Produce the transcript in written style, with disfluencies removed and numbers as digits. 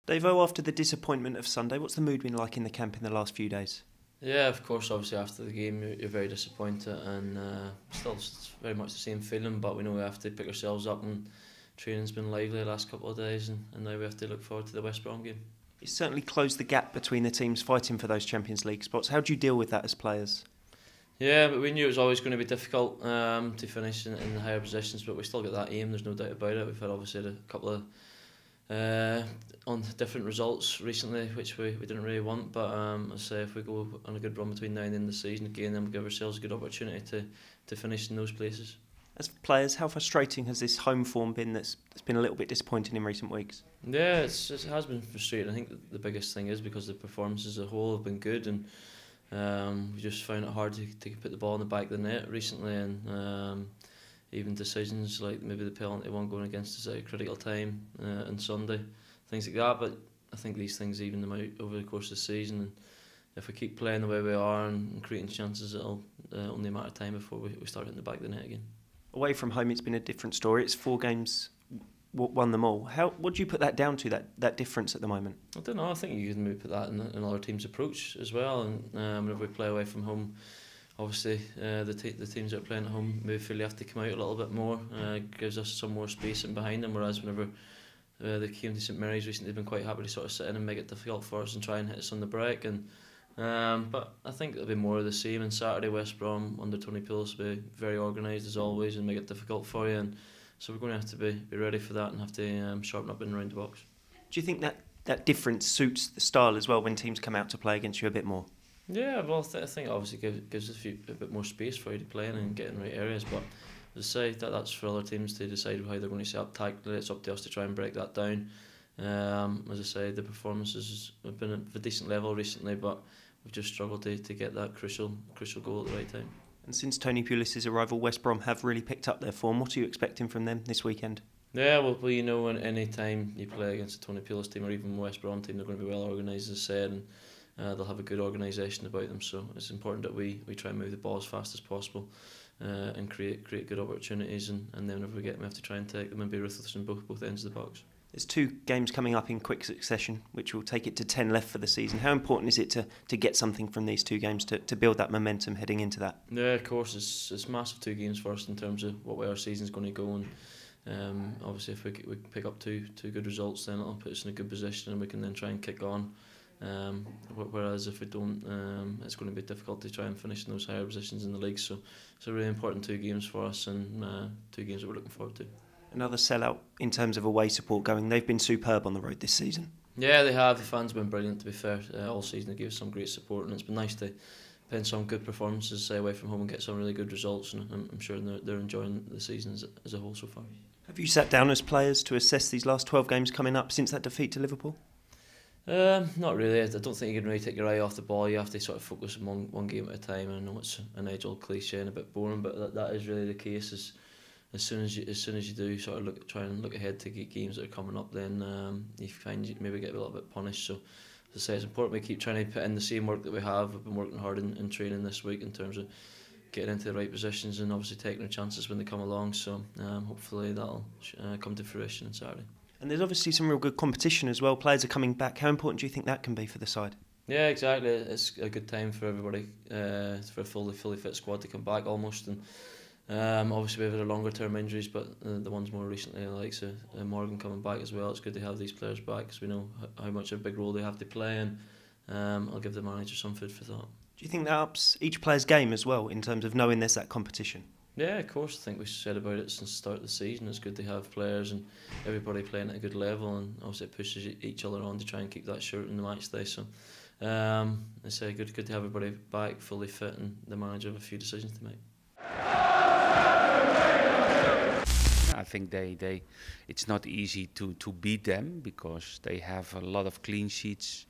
Devo, after the disappointment of Sunday, what's the mood been like in the camp in the last few days? Yeah, of course, obviously after the game you're very disappointed and still it's very much the same feeling, but we know we have to pick ourselves up and training's been lively the last couple of days and now we have to look forward to the West Brom game. It's certainly closed the gap between the teams fighting for those Champions League spots. How do you deal with that as players? Yeah, but we knew it was always going to be difficult to finish in the higher positions, but we still got that aim, there's no doubt about it. We've had obviously a couple of on different results recently, which we didn't really want, but I say if we go on a good run between now and the end of the season again, then we'll give ourselves a good opportunity to finish in those places. As players, how frustrating has this home form been that's been a little bit disappointing in recent weeks? Yeah, it has been frustrating. I think the biggest thing is because the performances as a whole have been good and we just found it hard to put the ball in the back of the net recently, and even decisions like maybe the penalty one going against us at a critical time on Sunday, things like that. But I think these things even them out over the course of the season, and if we keep playing the way we are and creating chances, it'll only a matter of time before we start hitting the back of the net again. Away from home, it's been a different story. It's 4 games, won them all. What do you put that down to, that difference at the moment? I don't know. I think you can maybe put that in other teams' approach as well. And whenever we play away from home, obviously the teams that are playing at home maybe feel they have to come out a little bit more. Gives us some more space in behind them. Whereas whenever they came to St Mary's recently, they've been quite happy to sort of sit in and make it difficult for us and try and hit us on the break. And but I think it'll be more of the same. And Saturday, West Brom under Tony Pulis will be very organised as always and make it difficult for you. And so we're going to have to be ready for that and have to sharpen up in around the box. Do you think that difference suits the style as well when teams come out to play against you a bit more? Yeah, well, I think it obviously gives us a bit more space for you to play in and get in the right areas. But as I say, that's for other teams to decide how they're going to set up tactically. It's up to us to try and break that down. As I say, the performances have been at a decent level recently, but we've just struggled to get that crucial goal at the right time. And since Tony Pulis' arrival, West Brom have really picked up their form. What are you expecting from them this weekend? Yeah, well, you know, any time you play against a Tony Pulis team or even a West Brom team, they're going to be well organised, as I said, and they'll have a good organisation about them. So it's important that we try and move the ball as fast as possible and create good opportunities, and then whenever we get them, we have to try and take them and be ruthless in both ends of the box. There's 2 games coming up in quick succession, which will take it to 10 left for the season. How important is it to get something from these 2 games to build that momentum heading into that? Yeah, of course, it's massive 2 games for us in terms of what way our season's going to go, and obviously if we pick up two good results, then it'll put us in a good position and we can then try and kick on. Whereas if we don't, it's going to be difficult to try and finish in those higher positions in the league. So it's a really important 2 games for us, and 2 games that we're looking forward to. Another sellout in terms of away support going. They've been superb on the road this season. Yeah, they have. The fans have been brilliant, to be fair. All season they gave us some great support, and it's been nice to pin some good performances, say, away from home and get some really good results, and I'm sure they're enjoying the season as a whole so far. Have you sat down as players to assess these last 12 games coming up since that defeat to Liverpool? Not really. I don't think you can really take your eye off the ball. You have to sort of focus on one game at a time. I know it's an age-old cliche and a bit boring, but that is really the case. As soon as you do sort of try and look ahead to games that are coming up, then you find you maybe get a little bit punished. So as I say, it's important we keep trying to put in the same work that we have. We've been working hard in training this week in terms of getting into the right positions and obviously taking our chances when they come along. So hopefully that'll come to fruition on Saturday. And there's obviously some real good competition as well. Players are coming back. How important do you think that can be for the side? Yeah, exactly. It's a good time for everybody, for a fully fit squad to come back almost. And obviously we've had longer term injuries, but the ones more recently, like Morgan coming back as well. It's good to have these players back because we know how much a big role they have to play, and I'll give the manager some food for thought. Do you think that ups each player's game as well in terms of knowing there's that competition? Yeah, of course. I think we've said about it since the start of the season. It's good to have players and everybody playing at a good level, and obviously it pushes each other on to try and keep that shirt in the match day. So I say good to have everybody back fully fit, and the manager have a few decisions to make. I think it's not easy to beat them because they have a lot of clean sheets.